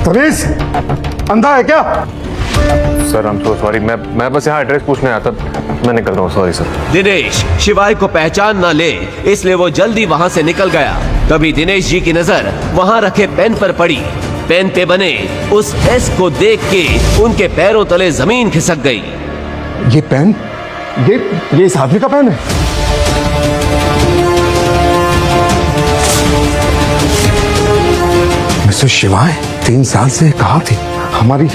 तमीज अंधा है क्या? सर I'm so sorry, मैं बस यहाँ एड्रेस पूछने आया था, मैं निकल रहा हूँ, सॉरी सर। दिनेश शिवाय को पहचान न ले इसलिए वो जल्दी वहाँ से निकल गया। तभी दिनेश जी की नजर वहाँ रखे पेन पर पड़ी। पेन पे बने उस एस को देख के उनके पैरों तले जमीन खिसक गई। ये पेन, ये इस आदमी का पेन है। मिस्टर शिवाय 3 साल से कहा थी हमारी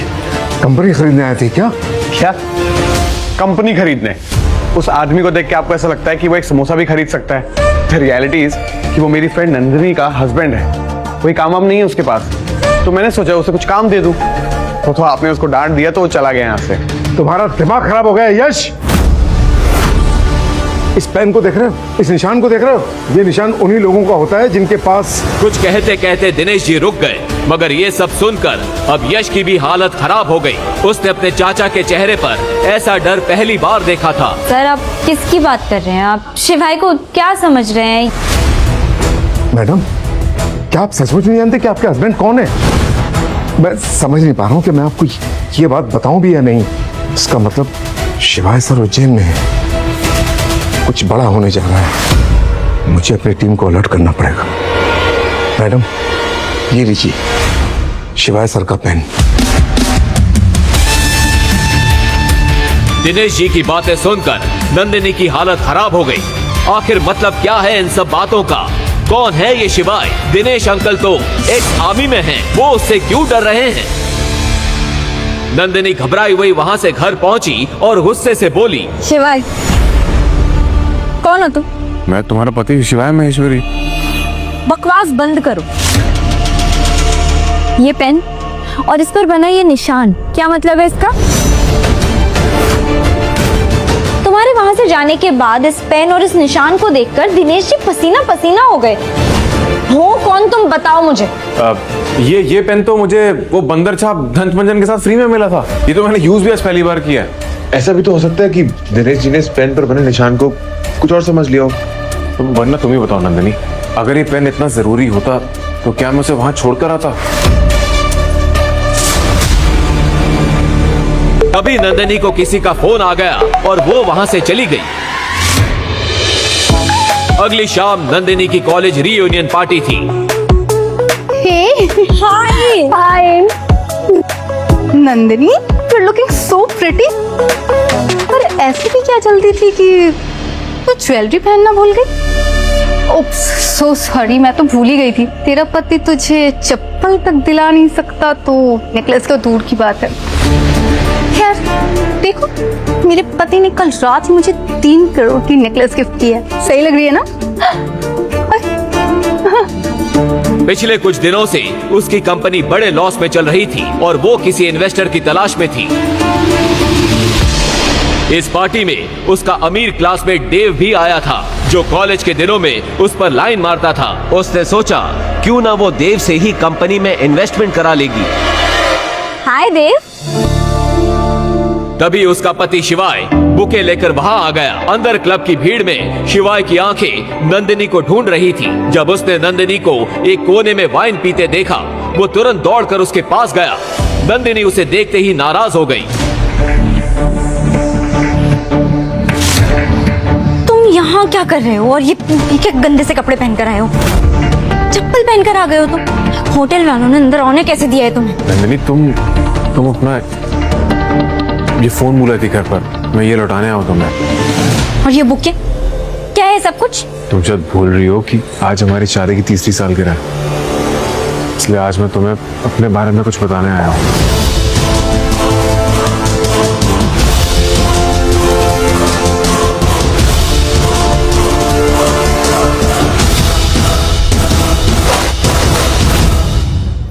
कंपनी खरीदने आए थे क्या? क्या कंपनी खरीदने? उस आदमी को देख के आपको ऐसा लगता है कि वो एक समोसा भी खरीद सकता है? द रियलिटी इज कि वो मेरी फ्रेंड नंदिनी का हस्बैंड है। कोई काम वाम नहीं है उसके पास, तो मैंने सोचा उसे कुछ काम दे दूं। तो आपने उसको डांट दिया तो वो चला गया यहाँ से। तुम्हारा दिमाग खराब हो गया है यश। इस पेन को देख रहे हो, इस निशान को देख रहे हो? ये निशान उन्हीं लोगों का होता है जिनके पास। कुछ कहते कहते दिनेश जी रुक गए, मगर ये सब सुनकर अब यश की भी हालत खराब हो गई। उसने अपने चाचा के चेहरे पर ऐसा डर पहली बार देखा था। सर आप किसकी बात कर रहे हैं? आप शिवाय को क्या समझ रहे हैं? मैडम, क्या आप सचमुच नहीं जानते कि आपके हस्बैंड कौन है? मैं समझ नहीं पा रहा हूँ कि मैं आपको ये बात बताऊं भी या नहीं। इसका मतलब शिवाय सर उज्जैन में है, कुछ बड़ा होने जा रहा है। मुझे अपनी टीम को अलर्ट करना पड़ेगा। मैडम, ये लीजिए शिवाय सर का पेन। दिनेश जी की बातें सुनकर नंदिनी की हालत खराब हो गई। आखिर मतलब क्या है इन सब बातों का? कौन है ये शिवाय? दिनेश अंकल तो एक्स आर्मी में हैं, वो उससे क्यों डर रहे हैं? नंदिनी घबराई हुई वहां से घर पहुंची और गुस्से से बोली, शिवाय कौन हो तुम? मैं तुम्हारा पति शिवाय महेश्वरी। बकवास बंद करो। ये पेन और इस पर बना ये निशान, क्या मतलब है इसका? तुम्हारे वहां से जाने के बाद इस पेन और इस निशान को देखकर दिनेश जी पसीना पसीना हो गए। हो कौन तुम, बताओ मुझे। ये पेन तो मुझे वो बंदर छाप धंच मंजन के साथ फ्री में मिला था। ये तो मैंने यूज भी आज पहली बार किया है। ऐसा भी तो हो सकता है कि दिनेश जी ने इस पेन पर बने निशान को कुछ और समझ लिया हो। वरना तुम ही बताओ नंदिनी, अगर ये पेन इतना जरूरी होता तो क्या मैं उसे वहां छोड़कर आता? तभी नंदिनी को किसी का फोन आ गया और वो वहां से चली गई। अगली शाम नंदिनी की कॉलेज रीयूनियन पार्टी थी। हाय हाय Nandini, you're looking so pretty। पर ऐसी भी क्या जल्दी थी कि तू ज्वेलरी पहनना भूल गई? ओप्स, सो सॉरी, मैं तो भूल ही गई थी। तेरा पति तुझे चप्पल तक दिला नहीं सकता तो नेकलेस तो दूर की बात है। खैर देखो, मेरे पति ने कल रात ही मुझे 3 करोड़ की नेकलेस गिफ्ट की है। सही लग रही है ना? पिछले कुछ दिनों से उसकी कंपनी बड़े लॉस में चल रही थी और वो किसी इन्वेस्टर की तलाश में थी। इस पार्टी में उसका अमीर क्लासमेट देव भी आया था, जो कॉलेज के दिनों में उस पर लाइन मारता था। उसने सोचा क्यों ना वो देव से ही कंपनी में इन्वेस्टमेंट करा लेगी। हाय देव। तभी उसका पति शिवाय बुके लेकर वहां आ गया। अंदर क्लब की भीड़ में शिवाय की आंखें नंदिनी को ढूंढ रही थी। जब उसने नंदिनी को एक कोने में वाइन पीते देखा, वो तुरंत दौड़कर उसके पास गया। नंदिनी उसे देखते ही नाराज हो गई। तुम यहाँ क्या कर रहे हो और ये क्या गंदे से कपड़े पहनकर आए हो? चप्पल पहनकर आ गए हो तुम? होटल वालों ने अंदर आने कैसे दिया है तुम्हें? नंदिनी, तुम अपना ये फोन भूला थी घर पर, मैं ये लौटाने आया हूँ तुम्हें। और ये बुके क्या है सब कुछ? तुम शायद भूल रही हो कि आज हमारी शादी की 3री सालगिरह है, इसलिए आज मैं तुम्हें अपने बारे में कुछ बताने आया हूँ।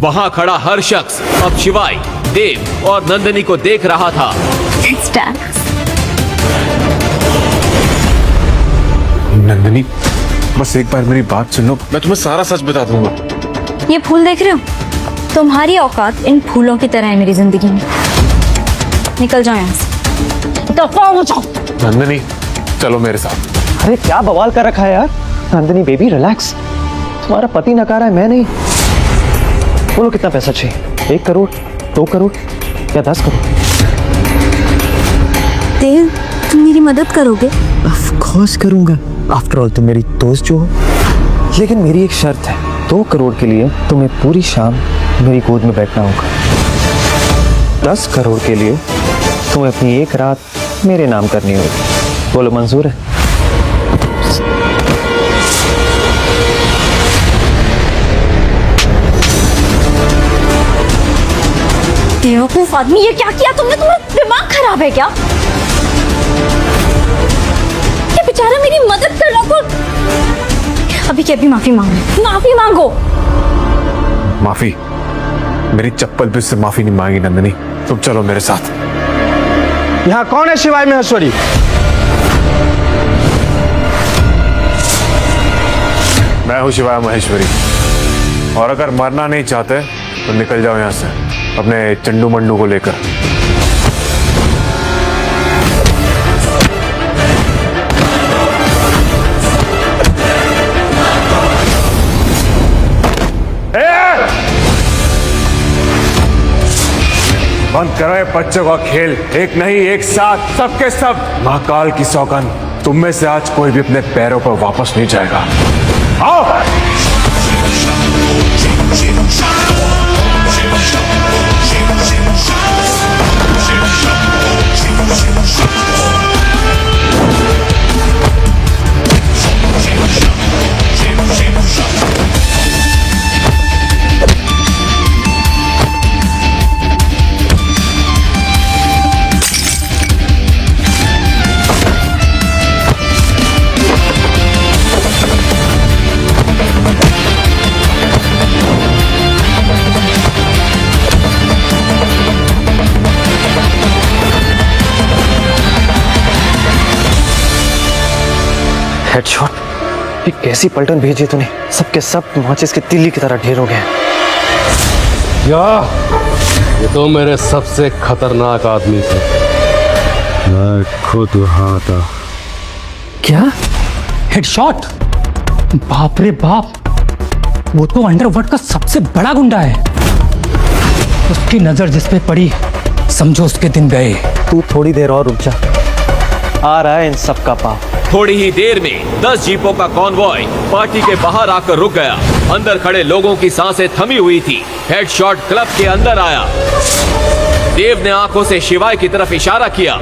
वहां खड़ा हर शख्स अब शिवाय, देव और नंदिनी को देख रहा था। नंदिनी, बस एक बार मेरी बात सुनो, मैं तुम्हें सारा सच बता दूंगा। ये फूल देख रहे हो? तुम्हारी औकात इन फूलों की तरह है मेरी जिंदगी में। निकल जाओ यहाँ से, दफा हो जाओ। नंदिनी, चलो मेरे साथ। अरे क्या बवाल कर रखा है यार। नंदिनी बेबी रिलैक्स, तुम्हारा पति नकार है, मैं नहीं। बोलो कितना पैसा चाहिए? 1 करोड़, 2 करोड़ या 10 करोड़? देव, तुम मेरी मदद करोगे? ऑफ कोर्स करूंगा। आफ्टर ऑल तुम मेरी दोस्त जो हो। लेकिन मेरी एक शर्त है, 2 करोड़ के लिए तुम्हें पूरी शाम मेरी गोद में बैठना होगा। 10 करोड़ के लिए तुम्हें अपनी एक रात मेरे नाम करनी होगी। बोलो मंजूर है? बेवकूफ आदमी, ये क्या किया तुमने? तुम्हारा दिमाग खराब है क्या? ये बेचारा मेरी मदद कर रहा था। अभी क्या भी माफी मांगो, माफी मांगो। माफी? मेरी चप्पल भी उससे माफी नहीं मांगी नंदिनी। तुम चलो मेरे साथ। यहाँ कौन है शिवाय महेश्वरी? मैं हूँ शिवाय महेश्वरी, और अगर मरना नहीं चाहते तो निकल जाओ यहाँ से अपने चंडू मंडू को लेकर। बंद करो ये बच्चों का खेल। एक नहीं, एक साथ सबके सब। महाकाल की सौगंध, तुम में से आज कोई भी अपने पैरों पर वापस नहीं जाएगा। आओ। हेडशॉट? ये कैसी पलटन भेजी तूने? सबके सब माचिस के तीली की तरह ढेर हो गए। ये तो मेरे सबसे खतरनाक आदमी थे। मैं खुद वहां था। क्या? हेडशॉट? बाप रे बाप, वो तो अंडरवर्ल्ड का सबसे बड़ा गुंडा है। उसकी नजर जिस पे पड़ी समझो उसके दिन गए। तू थोड़ी देर और रुक जा, आ रहा है इन सब का पाप। थोड़ी ही देर में 10 जीपों का कॉन्वॉय पार्टी के बाहर आकर रुक गया। अंदर खड़े लोगों की सांसें थमी हुई थी। हेडशॉट क्लब के अंदर आया। देव ने आंखों से शिवाय की तरफ इशारा किया।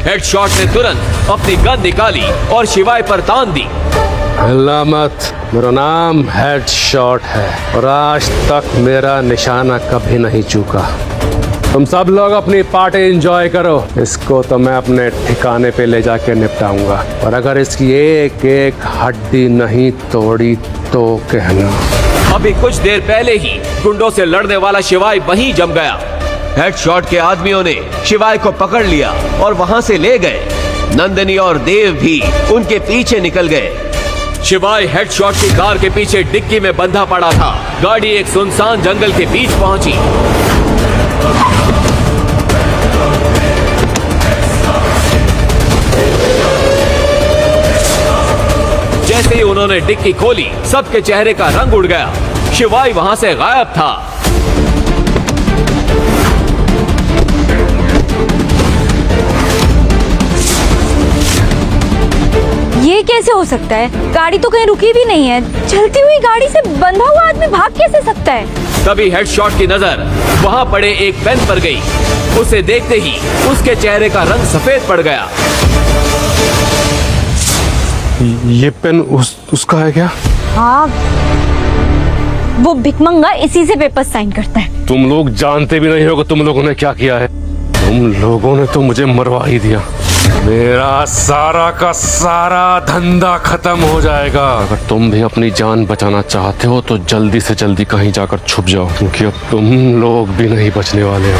हेडशॉट ने तुरंत अपनी गन निकाली और शिवाय पर तान दी। हिलना मत, मेरा नाम हेडशॉट है और आज तक मेरा निशाना कभी नहीं चूका। तुम सब लोग अपनी पार्टी एंजॉय करो। इसको तो मैं अपने ठिकाने पे ले जाके निपटाऊंगा, और अगर इसकी एक एक हड्डी नहीं तोड़ी तो कहना। अभी कुछ देर पहले ही गुंडों से लड़ने वाला शिवाय वहीं जम गया। हेडशॉट के आदमियों ने शिवाय को पकड़ लिया और वहां से ले गए। नंदिनी और देव भी उनके पीछे निकल गए। शिवाय हेडशॉट की कार के पीछे डिक्की में बंधा पड़ा था। गाड़ी एक सुनसान जंगल के बीच पहुंची। जैसे ही उन्होंने डिक्की खोली, सबके चेहरे का रंग उड़ गया। शिवाय वहां से गायब था। ये कैसे हो सकता है? गाड़ी तो कहीं रुकी भी नहीं है। चलती हुई गाड़ी से बंधा हुआ आदमी भाग कैसे सकता है? तभी हेडशॉट की नजर वहां पड़े एक पेन पर गई। उसे देखते ही उसके चेहरे का रंग सफेद पड़ गया। ये पेन उसका है क्या? हाँ, वो भिकमंगा इसी से पेपर साइन करता है। तुम लोग जानते भी नहीं हो कि तुम लोगों ने क्या किया है। तुम लोगों ने तो मुझे मरवा ही दिया। मेरा सारा का सारा धंधा खत्म हो जाएगा। अगर तुम भी अपनी जान बचाना चाहते हो तो जल्दी से जल्दी कहीं जाकर छुप जाओ, क्योंकि अब तुम लोग भी नहीं बचने वाले हो।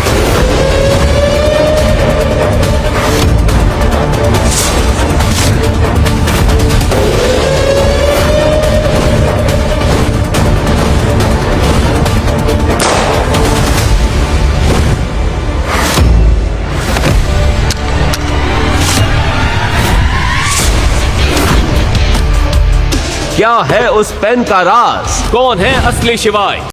क्या है उस पेन का राज? कौन है असली शिवाय?